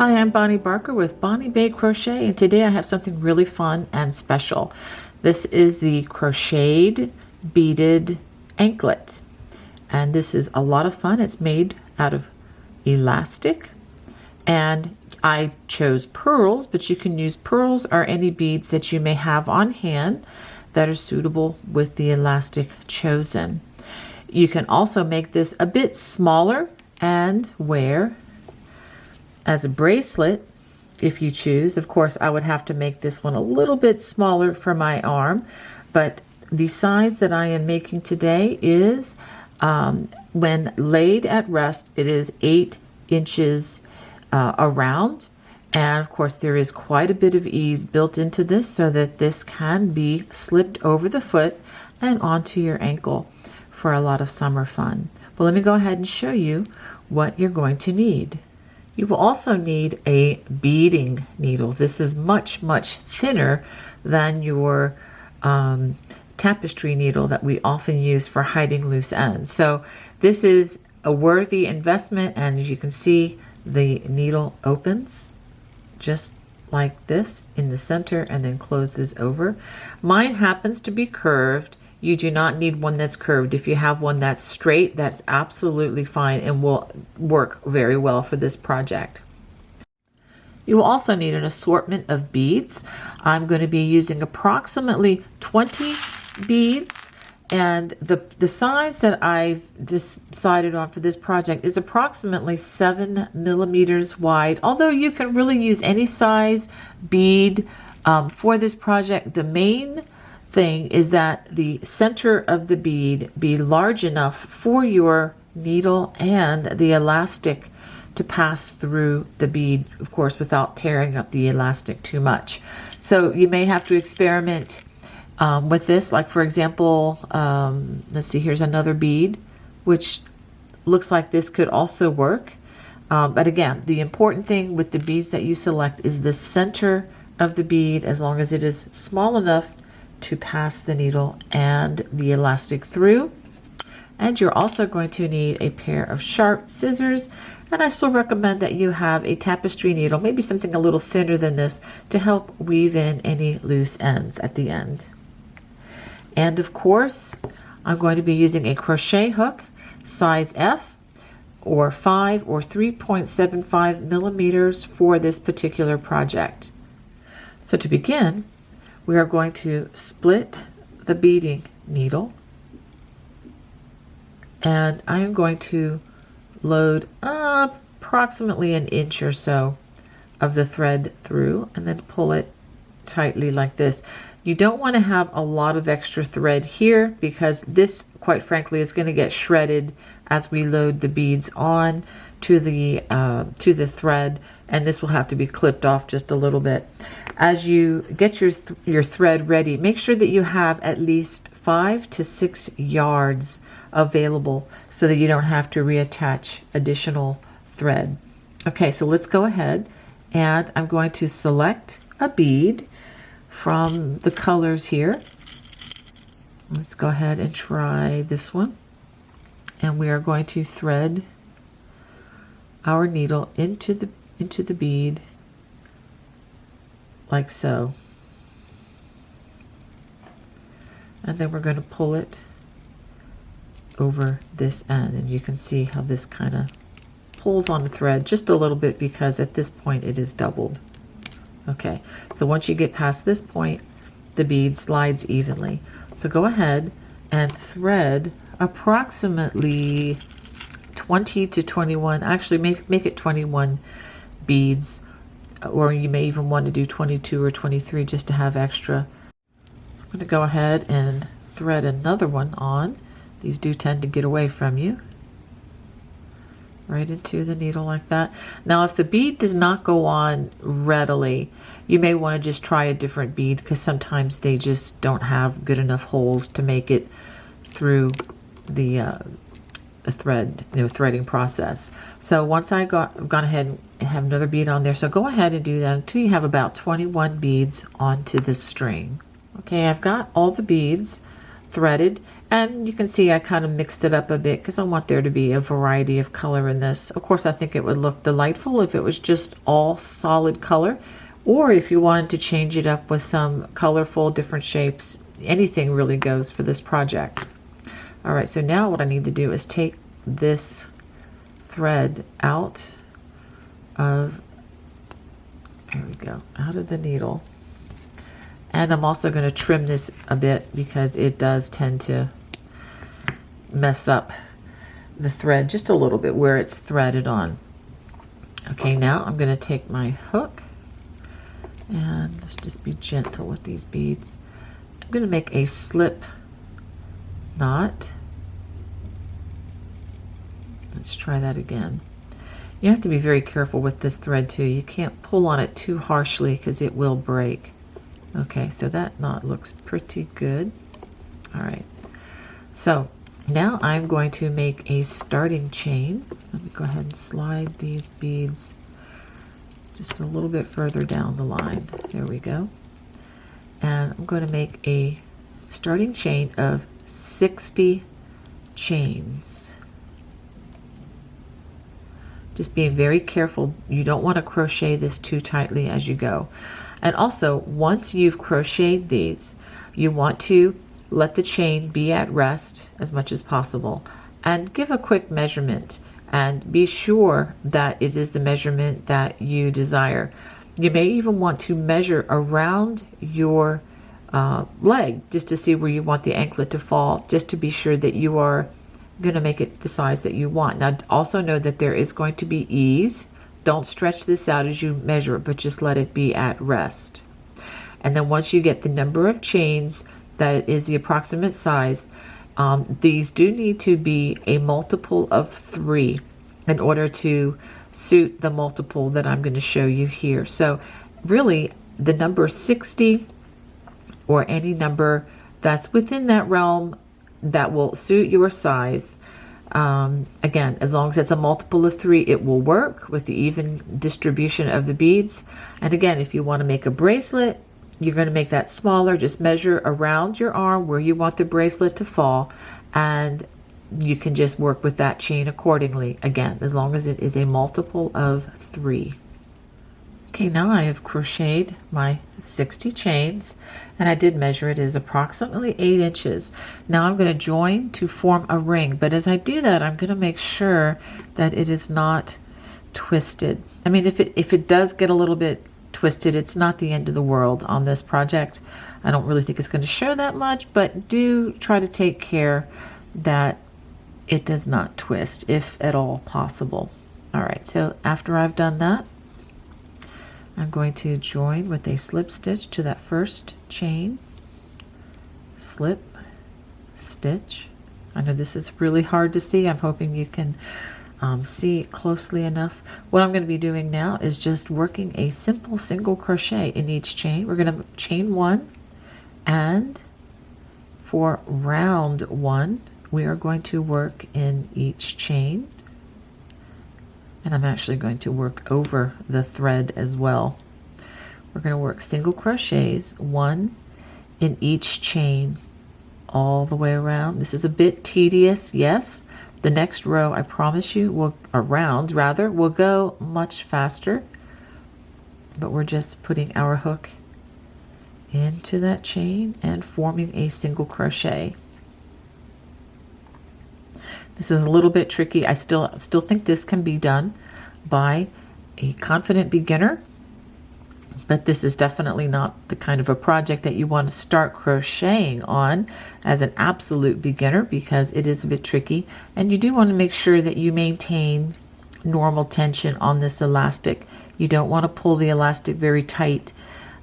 Hi, I'm Bonnie Barker with Bonnie Bay Crochet, and today I have something really fun and special. This is the crocheted beaded anklet, and this is a lot of fun. It's made out of elastic, and I chose pearls, but you can use pearls or any beads that you may have on hand that are suitable with the elastic chosen. You can also make this a bit smaller and wear as a bracelet if you choose. Of course, I would have to make this one a little bit smaller for my arm, but the size that I am making today is, when laid at rest, it is 8 inches around. And of course, there is quite a bit of ease built into this so that this can be slipped over the foot and onto your ankle for a lot of summer fun. Well, let me go ahead and show you what you're going to need. You will also need a beading needle. This is much, much thinner than your tapestry needle that we often use for hiding loose ends. So this is a worthy investment, and as you can see, the needle opens just like this in the center and then closes over. Mine happens to be curved. You do not need one that's curved. If you have one that's straight, that's absolutely fine and will work very well for this project. You will also need an assortment of beads. I'm going to be using approximately 20 beads, and the size that I've decided on for this project is approximately 7 millimeters wide, although you can really use any size bead for this project. The main thing is that the center of the bead be large enough for your needle and the elastic to pass through the bead, of course, without tearing up the elastic too much. So you may have to experiment with this. Like, for example, let's see, here's another bead, which looks like this could also work. But again, the important thing with the beads that you select is the center of the bead, as long as it is small enough to pass the needle and the elastic through. And you're also going to need a pair of sharp scissors, and I still recommend that you have a tapestry needle, maybe something a little thinner than this, to help weave in any loose ends at the end. And of course, I'm going to be using a crochet hook, size F or 5 or 3.75 millimeters for this particular project. So to begin, we are going to split the beading needle, and I am going to load approximately an inch or so of the thread through and then pull it tightly like this. You don't want to have a lot of extra thread here, because this, quite frankly, is going to get shredded as we load the beads on to the thread, and this will have to be clipped off just a little bit. As you get your thread ready, make sure that you have at least 5 to 6 yards available so that you don't have to reattach additional thread. Okay, so let's go ahead, and I'm going to select a bead from the colors here. Let's go ahead and try this one, and we are going to thread our needle into the bead like so, and then we're going to pull it over this end, and you can see how this kind of pulls on the thread just a little bit, because at this point it is doubled. Okay, so once you get past this point, the bead slides evenly. So go ahead and thread approximately 20 to 21, actually make it 21 beads, or you may even want to do 22 or 23 just to have extra. So I'm going to go ahead and thread another one on. These do tend to get away from you. Right into the needle like that. Now, if the bead does not go on readily, you may want to just try a different bead, because sometimes they just don't have good enough holes to make it through the threading process. So once I've gone ahead and have another bead on there, so go ahead and do that until you have about 21 beads onto the string. Okay, I've got all the beads threaded, And you can see I kind of mixed it up a bit because I want there to be a variety of color in this. Of course, I think it would look delightful if it was just all solid color, or if you wanted to change it up with some colorful different shapes. Anything really goes for this project. All right, so now what I need to do is take this thread out of, there we go, out of the needle. And I'm also going to trim this a bit because it does tend to mess up the thread just a little bit where it's threaded on. Okay, now I'm going to take my hook and let's just be gentle with these beads. I'm going to make a slip knot. Let's try that again. You have to be very careful with this thread too. You can't pull on it too harshly because it will break. Okay, so that knot looks pretty good. All right, so now I'm going to make a starting chain. Let me go ahead and slide these beads just a little bit further down the line. There we go. And I'm going to make a starting chain of 60 chains. Just being very careful. You don't want to crochet this too tightly as you go. And also, once you've crocheted these, you want to let the chain be at rest as much as possible and give a quick measurement and be sure that it is the measurement that you desire. You may even want to measure around your leg just to see where you want the anklet to fall, just to be sure that you are going to make it the size that you want. Now, also know that there is going to be ease. Don't stretch this out as you measure it, but just let it be at rest. And then once you get the number of chains that is the approximate size, these do need to be a multiple of 3 in order to suit the multiple that I'm going to show you here. So really the number 60 or any number that's within that realm that will suit your size. Again, as long as it's a multiple of 3, it will work with the even distribution of the beads. And again, if you want to make a bracelet, you're going to make that smaller. Just measure around your arm where you want the bracelet to fall, and you can just work with that chain accordingly. Again, as long as it is a multiple of 3. Okay, now I have crocheted my 60 chains, and I did measure it is approximately 8 inches. Now I'm going to join to form a ring, but as I do that, I'm going to make sure that it is not twisted. I mean, if it does get a little bit twisted, it's not the end of the world on this project. I don't really think it's going to show that much, but do try to take care that it does not twist, if at all possible. All right, so after I've done that, I'm going to join with a slip stitch to that first chain. Slip, stitch. I know this is really hard to see. I'm hoping you can see it closely enough. What I'm going to be doing now is just working a simple single crochet in each chain. We're going to chain 1, and for round 1, we are going to work in each chain. And I'm actually going to work over the thread as well. We're going to work single crochets, 1 in each chain all the way around. This is a bit tedious, yes. The next row, I promise you, will go much faster. But we're just putting our hook into that chain and forming a single crochet. This is a little bit tricky. I still think this can be done by a confident beginner, but this is definitely not the kind of a project that you want to start crocheting on as an absolute beginner, because it is a bit tricky, and you do want to make sure that you maintain normal tension on this elastic. You don't want to pull the elastic very tight,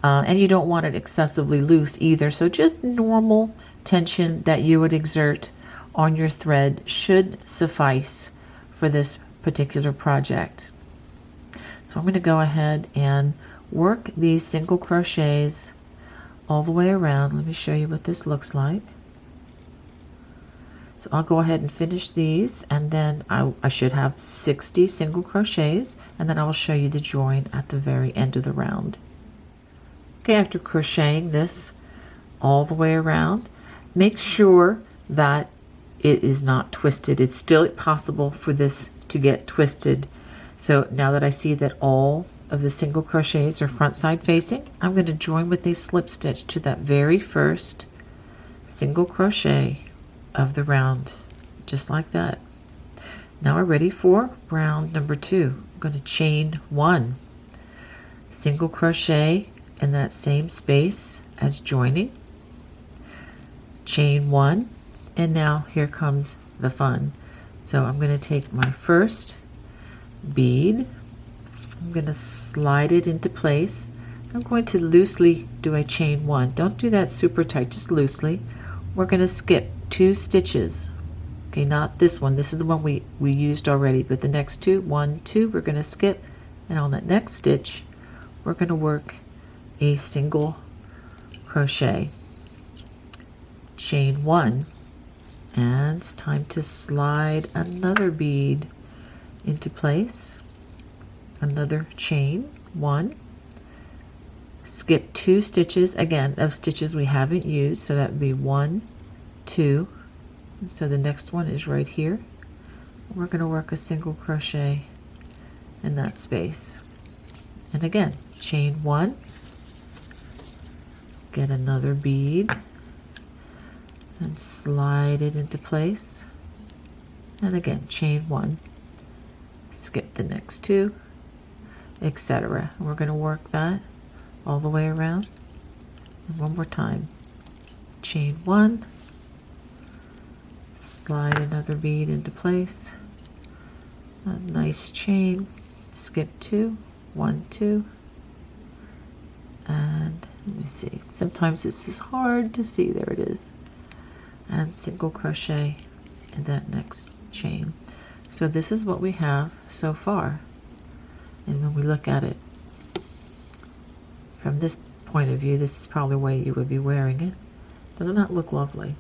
and you don't want it excessively loose either. So just normal tension that you would exert on your thread should suffice for this particular project. So I'm going to go ahead and work these single crochets all the way around. Let me show you what this looks like. So I'll go ahead and finish these, and then I should have 60 single crochets, and then I will show you the join at the very end of the round. Okay, after crocheting this all the way around, make sure that it is not twisted. It's still possible for this to get twisted. So now that I see that all of the single crochets are front side facing, I'm going to join with a slip stitch to that very first single crochet of the round, just like that. Now we're ready for round number 2. I'm going to chain 1, single crochet in that same space as joining, chain 1, and now here comes the fun. So I'm going to take my first bead, I'm going to slide it into place. I'm going to loosely do a chain 1. Don't do that super tight, just loosely. We're going to skip 2 stitches. Okay, not this one. This is the one we used already, but the next 2, 1, 2, we're going to skip. And on that next stitch, we're going to work a single crochet, chain 1, and it's time to slide another bead into place, another chain 1, skip 2 stitches, again of stitches we haven't used, so that would be 1, 2, so the next one is right here. We're going to work a single crochet in that space, and again chain 1, get another bead and slide it into place, and again chain 1, skip the next 2, etc. We're going to work that all the way around. And one more time, chain 1, slide another bead into place, a nice chain, skip 2, 1, 2, and let me see, sometimes this is hard to see, there it is, and single crochet in that next chain. So this is what we have so far, and when we look at it from this point of view, this is probably the way you would be wearing it. Doesn't that look lovely?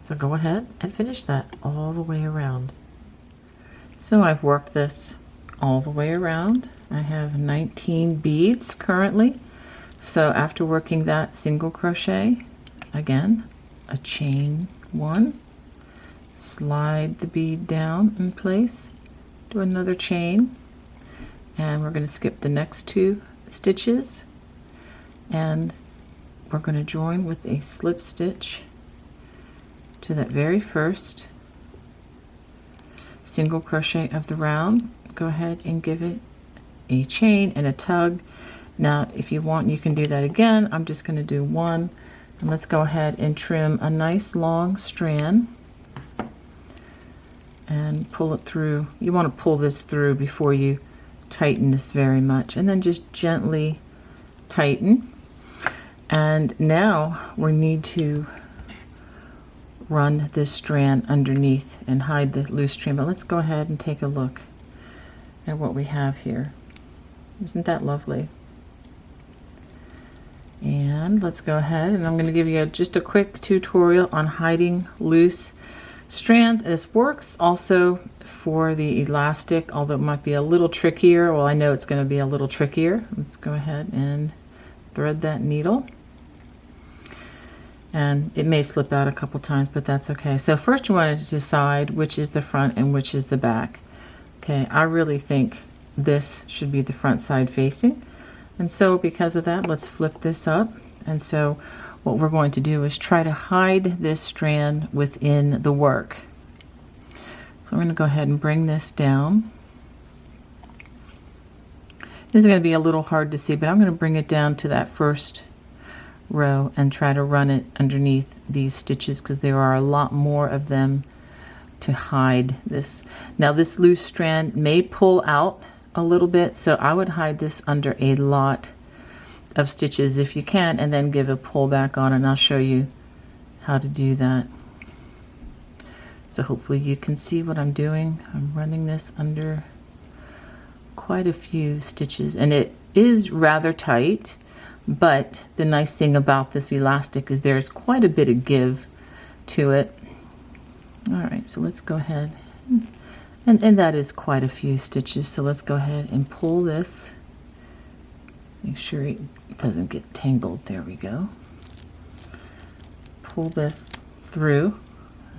So go ahead and finish that all the way around. So I've worked this all the way around. I have 19 beads currently. So after working that single crochet, again a chain 1, slide the bead down in place, do another chain, and we're going to skip the next 2 stitches, and we're going to join with a slip stitch to that very first single crochet of the round. Go ahead and give it a chain and a tug. Now if you want, you can do that again. I'm just going to do 1, and let's go ahead and trim a nice long strand and pull it through. You want to pull this through before you tighten this very much, and then just gently tighten. And now we need to run this strand underneath and hide the loose strand. But let's go ahead and take a look at what we have here. Isn't that lovely? And let's go ahead, and I'm going to give you just a quick tutorial on hiding loose strands. This works also for the elastic, although it might be a little trickier. Well, I know it's going to be a little trickier. Let's go ahead and thread that needle. And it may slip out a couple times, but that's okay. So first you want to decide which is the front and which is the back. Okay, I really think this should be the front side facing. And so because of that, let's flip this up. And so what we're going to do is try to hide this strand within the work. So I'm going to go ahead and bring this down. This is going to be a little hard to see, but I'm going to bring it down to that first row and try to run it underneath these stitches, because there are a lot more of them to hide this. Now this loose strand may pull out a little bit, so I would hide this under a lot of stitches if you can, and then give a pull back on it, and I'll show you how to do that. So hopefully you can see what I'm doing. I'm running this under quite a few stitches, and it is rather tight, but the nice thing about this elastic is there's quite a bit of give to it. All right, so let's go ahead, and that is quite a few stitches, so let's go ahead and pull this. Make sure it doesn't get tangled. There we go. Pull this through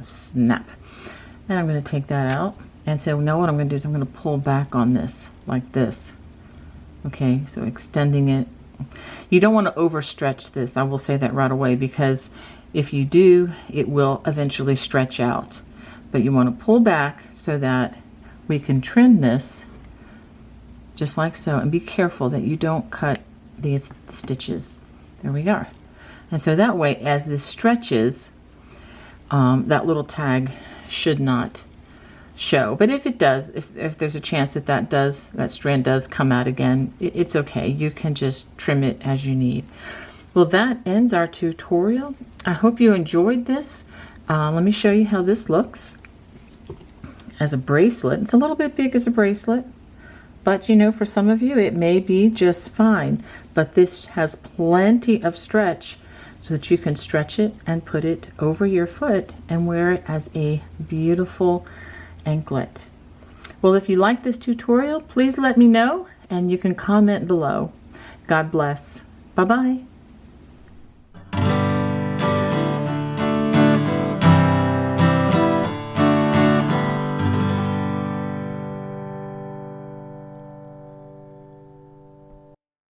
snap. And I'm going to take that out. And so now what I'm going to do is I'm going to pull back on this like this. Okay, so extending it. You don't want to overstretch this. I will say that right away, because if you do, it will eventually stretch out. But you want to pull back so that we can trim this just like so, and be careful that you don't cut these stitches. There we are. And so that way, as this stretches, that little tag should not show. But if it does, if there's a chance that that strand does come out again, it's okay. You can just trim it as you need. Well, that ends our tutorial. I hope you enjoyed this. Let me show you how this looks as a bracelet. It's a little bit big as a bracelet, but you know, for some of you it may be just fine. But this has plenty of stretch so that you can stretch it and put it over your foot and wear it as a beautiful anklet. Well, if you like this tutorial, please let me know, and you can comment below. God bless. Bye-bye.